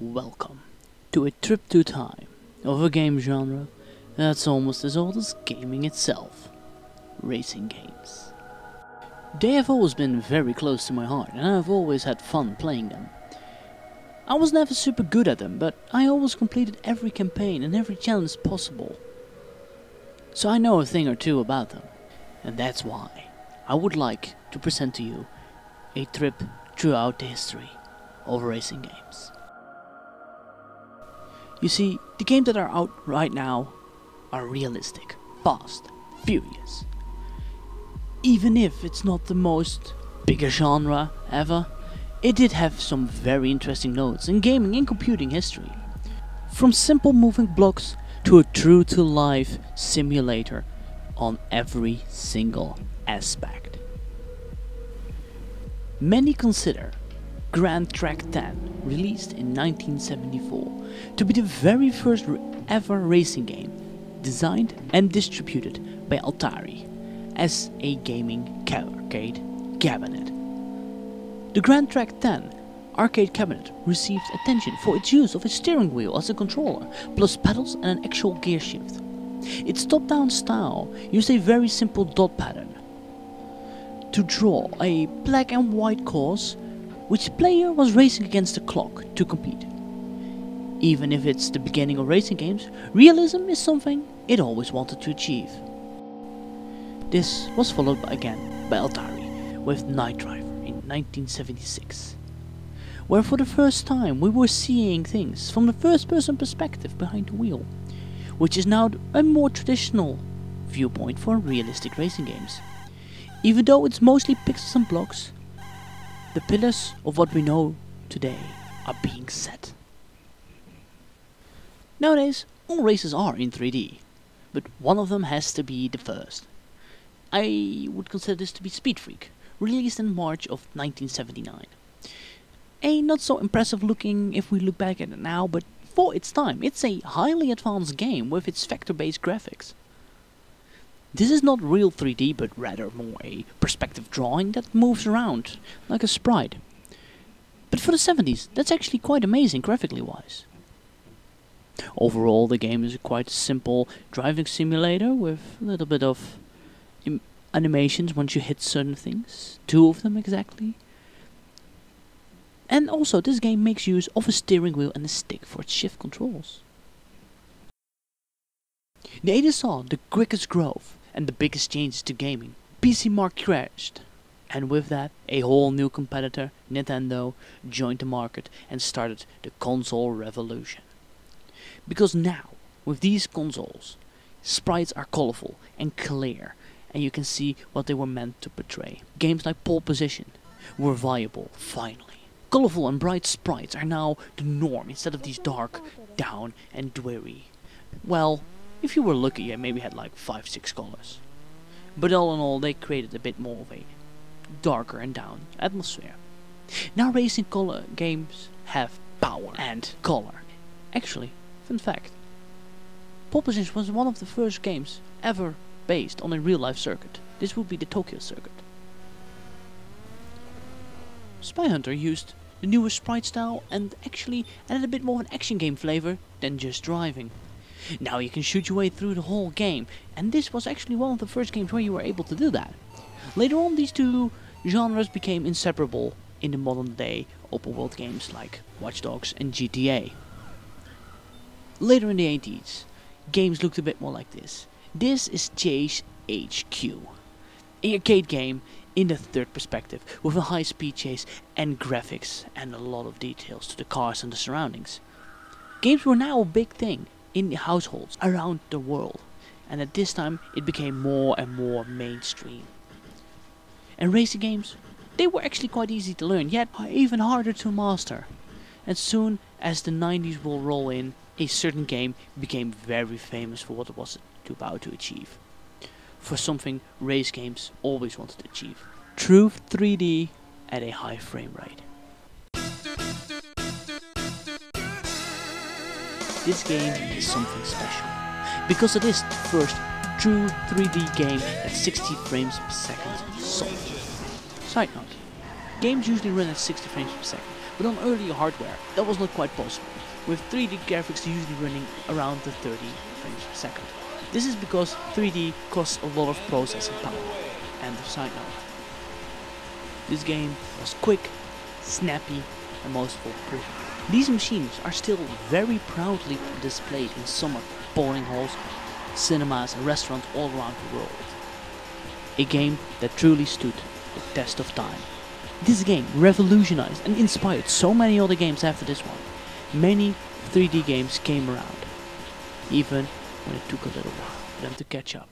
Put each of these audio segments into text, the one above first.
Welcome to a trip to time of a game genre that's almost as old as gaming itself, racing games. They have always been very close to my heart and I've always had fun playing them. I was never super good at them, but I always completed every campaign and every challenge possible. So I know a thing or two about them, and that's why I would like to present to you a trip throughout the history of racing games. You see, the games that are out right now are realistic, fast, furious. Even if it's not the most biggest genre ever, it did have some very interesting notes in gaming and computing history. From simple moving blocks to a true-to-life simulator on every single aspect. Many consider Grand Track 10, released in 1974, to be the very first ever racing game designed and distributed by Atari as a gaming arcade cabinet. The Grand Track 10 arcade cabinet received attention for its use of a steering wheel as a controller, plus pedals and an actual gear shift. Its top-down style used a very simple dot pattern to draw a black and white course which the player was racing against the clock to compete. Even if it's the beginning of racing games, realism is something it always wanted to achieve. This was followed again by Atari with Night Driver in 1976, where for the first time we were seeing things from the first person perspective behind the wheel, which is now a more traditional viewpoint for realistic racing games. Even though it's mostly pixels and blocks, the pillars of what we know today are being set. Nowadays, all races are in 3D, but one of them has to be the first. I would consider this to be Speed Freak, released in March of 1979. A not so impressive looking if we look back at it now, but for its time, it's a highly advanced game with its vector-based graphics. This is not real 3D, but rather more a perspective drawing that moves around like a sprite. But for the 70s, that's actually quite amazing graphically wise. Overall, the game is quite a simple driving simulator with a little bit of animations once you hit certain things, 2 of them exactly. And also, this game makes use of a steering wheel and a stick for its shift controls. The 80s saw the quickest growth and the biggest changes to gaming. PC market crashed, and with that, a whole new competitor, Nintendo, joined the market and started the console revolution. Because now, with these consoles, sprites are colorful and clear, and you can see what they were meant to portray. Games like Pole Position were viable, finally. Colorful and bright sprites are now the norm instead of these dark, down and dreary. Well, if you were lucky, you maybe had like 5-6 colors. But all in all, they created a bit more of a darker and down atmosphere. Now racing color games have power and color. Actually, fun fact, Pole Position was one of the first games ever based on a real-life circuit. This would be the Tokyo circuit. Spy Hunter used the newest sprite style and actually added a bit more of an action game flavor than just driving. Now you can shoot your way through the whole game, and this was actually one of the first games where you were able to do that. Later on, these two genres became inseparable in the modern day open world games like Watch Dogs and GTA. Later in the 80s, games looked a bit more like this. This is Chase HQ, an arcade game in the third perspective with a high-speed chase and graphics and a lot of details to the cars and the surroundings. Games were now a big thing in the households around the world, and at this time it became more and more mainstream. And racing games, they were actually quite easy to learn, yet even harder to master. And soon as the 90s will roll in, a certain game became very famous for what it was about to achieve. For something race games always wanted to achieve. True 3D at a high frame rate. This game is something special, because it is the first true 3D game at 60 frames per second solid. Side note, games usually run at 60 frames per second, but on earlier hardware that was not quite possible, with 3D graphics usually running around the 30 frames per second. This is because 3D costs a lot of processing power. End of side note. This game was quick, snappy, and most foolproof. These machines are still very proudly displayed in summer bowling halls, cinemas and restaurants all around the world. A game that truly stood the test of time. This game revolutionized and inspired so many other games after this one. Many 3D games came around, even when it took a little while for them to catch up.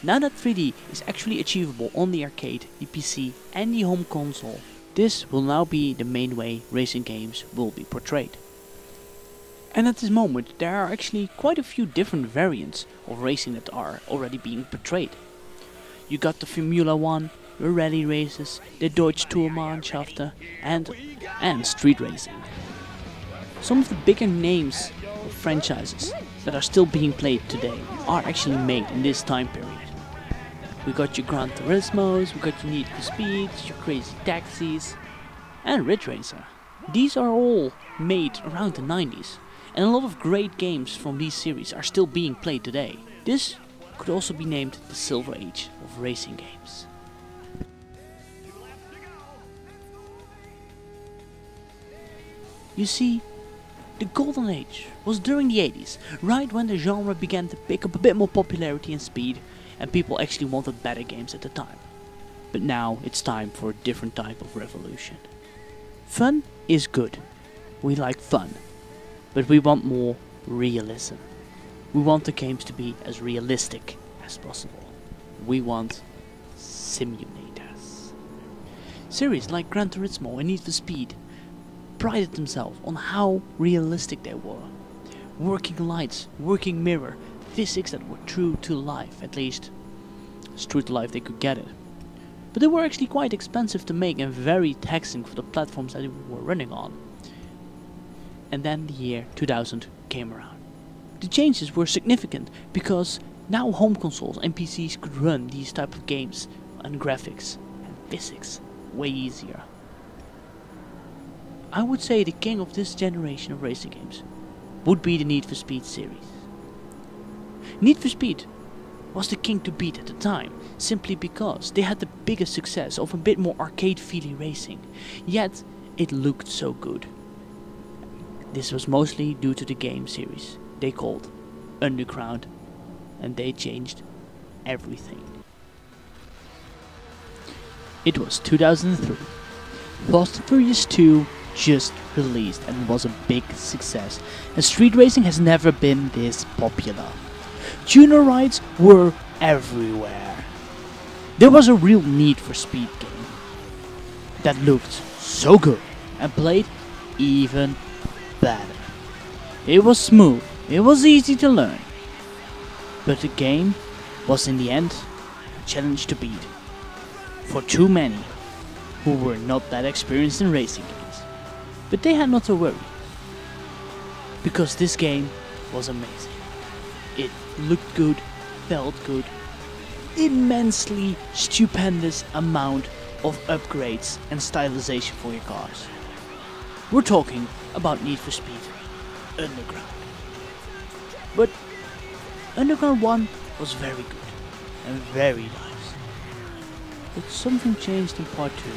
Now that 3D is actually achievable on the arcade, the PC and the home console, this will now be the main way racing games will be portrayed. And at this moment there are actually quite a few different variants of racing that are already being portrayed. You got the Formula 1, the rally races, the Deutsche Tourmannschaften and street racing. Some of the bigger names of franchises that are still being played today are actually made in this time period. We got your Gran Turismos, we got your Need for Speeds, your Crazy Taxis and Ridge Racer. These are all made around the 90s, and a lot of great games from these series are still being played today. This could also be named the Silver Age of racing games. You see, the golden age was during the 80s, right when the genre began to pick up a bit more popularity and speed, and people actually wanted better games at the time. But now it's time for a different type of revolution. Fun is good. We like fun. But we want more realism. We want the games to be as realistic as possible. We want simulators. Series like Gran Turismo and Need for Speed prided themselves on how realistic they were. Working lights, working mirror, physics that were true to life, at least as true to life they could get it. But they were actually quite expensive to make and very taxing for the platforms that they were running on. And then the year 2000 came around. The changes were significant because now home consoles and PCs could run these type of games and graphics and physics way easier. I would say the king of this generation of racing games would be the Need for Speed series. Need for Speed was the king to beat at the time, simply because they had the biggest success of a bit more arcade-feely racing, yet it looked so good. This was mostly due to the game series they called Underground, and they changed everything. It was 2003. Fast and Furious 2 just released and was a big success, and street racing has never been this popular. Tuner rides were everywhere. There was a real Need for Speed game that looked so good and played even better. It was smooth, it was easy to learn, but the game was in the end a challenge to beat for too many who were not that experienced in racing games. But they had not to worry, because this game was amazing. It looked good, felt good, immensely stupendous amount of upgrades and stylization for your cars. We're talking about Need for Speed Underground. But Underground 1 was very good and very nice. But something changed in part 2.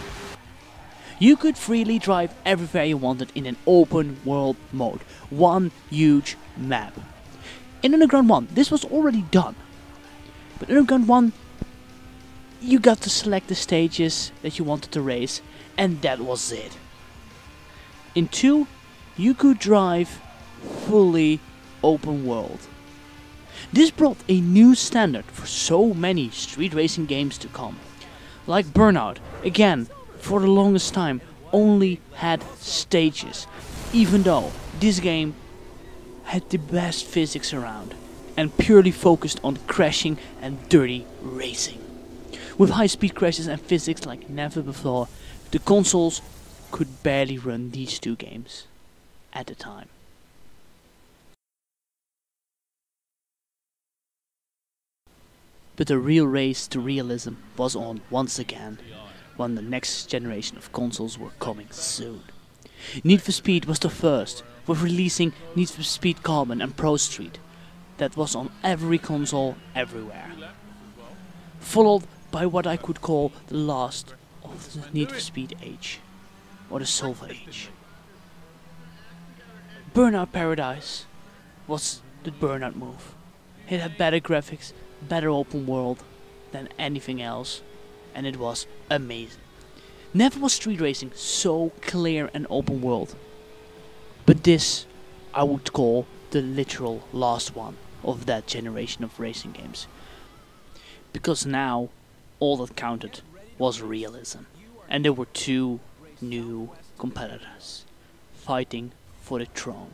You could freely drive everywhere you wanted in an open world mode, one huge map. In Underground 1 this was already done, but Underground 1 you got to select the stages that you wanted to race, and that was it. In 2 you could drive fully open world. This brought a new standard for so many street racing games to come. Like Burnout, again, for the longest time only had stages, even though this game had the best physics around and purely focused on crashing and dirty racing. With high speed crashes and physics like never before, the consoles could barely run these two games at the time. But the real race to realism was on once again, when the next generation of consoles were coming soon. Need for Speed was the first, with releasing Need for Speed Carbon and Pro Street, that was on every console everywhere. Followed by what I could call the last of the Need for Speed age, or the Silver Age. Burnout Paradise was the Burnout move. It had better graphics, better open world than anything else, and it was amazing. Never was street racing so clear and open world, but this I would call the literal last one of that generation of racing games. Because now all that counted was realism, and there were two new competitors fighting for the throne.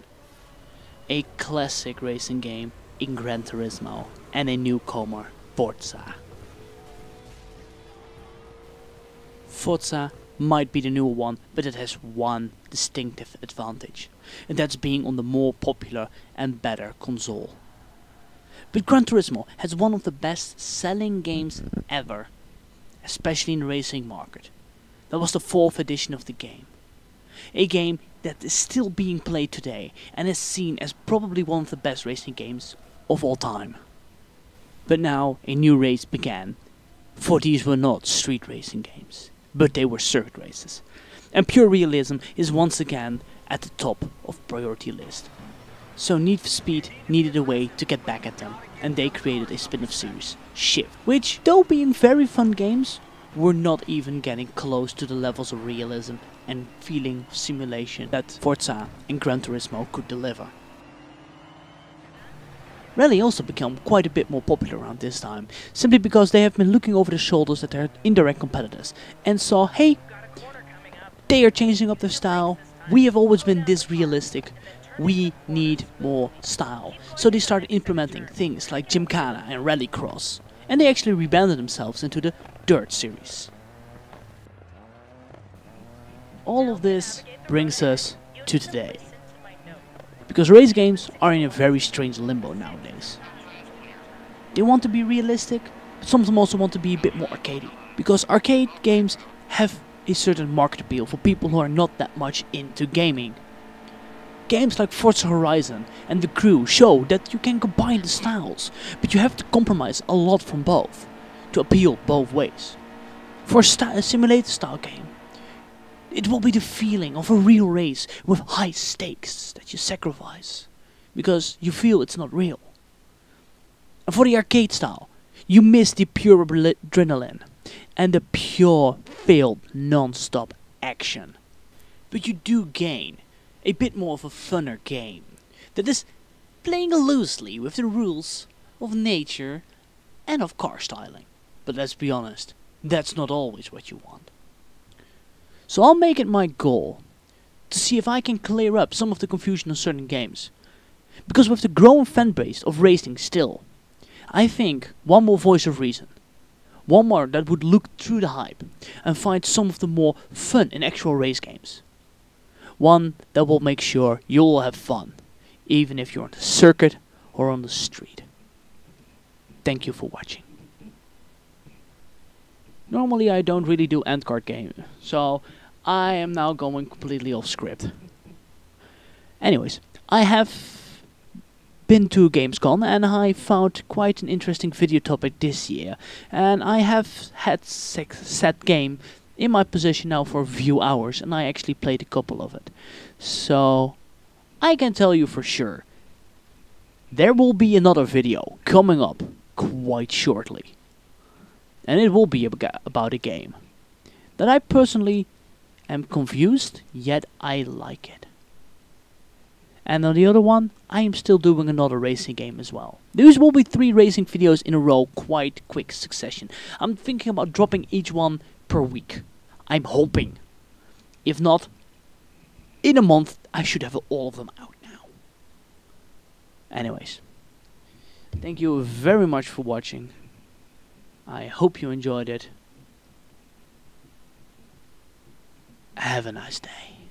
A classic racing game in Gran Turismo and a newcomer, Forza. Forza might be the newer one, but it has one distinctive advantage, and that's being on the more popular and better console. But Gran Turismo has one of the best selling games ever, especially in the racing market. That was the 4th edition of the game. A game that is still being played today and is seen as probably one of the best racing games of all time. But now a new race began, for these were not street racing games, but they were circuit races. And pure realism is once again at the top of priority list. So Need for Speed needed a way to get back at them, and they created a spin-off series, Shift, which, though being very fun games, were not even getting close to the levels of realism and feeling of simulation that Forza and Gran Turismo could deliver. Rally also became quite a bit more popular around this time, simply because they have been looking over their shoulders at their indirect competitors and saw, hey, they are changing up their style, we have always been this realistic, we need more style. So they started implementing things like Gymkhana and Rallycross, and they actually rebranded themselves into the Dirt series. All of this brings us to today, because race games are in a very strange limbo nowadays. They want to be realistic, but some of them also want to be a bit more arcadey, because arcade games have a certain market appeal for people who are not that much into gaming. Games like Forza Horizon and The Crew show that you can combine the styles, but you have to compromise a lot from both to appeal both ways. For a simulator style game, it will be the feeling of a real race with high stakes that you sacrifice, because you feel it's not real. And for the arcade style, you miss the pure adrenaline and the pure filled non-stop action. But you do gain a bit more of a funner game that is playing loosely with the rules of nature and of car styling. But let's be honest, that's not always what you want. So I'll make it my goal to see if I can clear up some of the confusion on certain games. Because with the growing fan base of racing still, I think one more voice of reason, one more that would look through the hype and find some of the more fun in actual race games. One that will make sure you'll have fun, even if you're on the circuit or on the street. Thank you for watching. Normally I don't really do end card games, so I am now going completely off script. Anyways, I have been to Gamescom and I found quite an interesting video topic this year, and I have had set game in my position now for a few hours, and I actually played a couple of it. So I can tell you for sure, there will be another video coming up quite shortly. And it will be about a game that I personally am confused, yet I like it. And on the other one, I am still doing another racing game as well. These will be 3 racing videos in a row, quite quick succession. I'm thinking about dropping each one per week. I'm hoping. If not, in a month I should have all of them out now. Anyways, thank you very much for watching. I hope you enjoyed it. Have a nice day.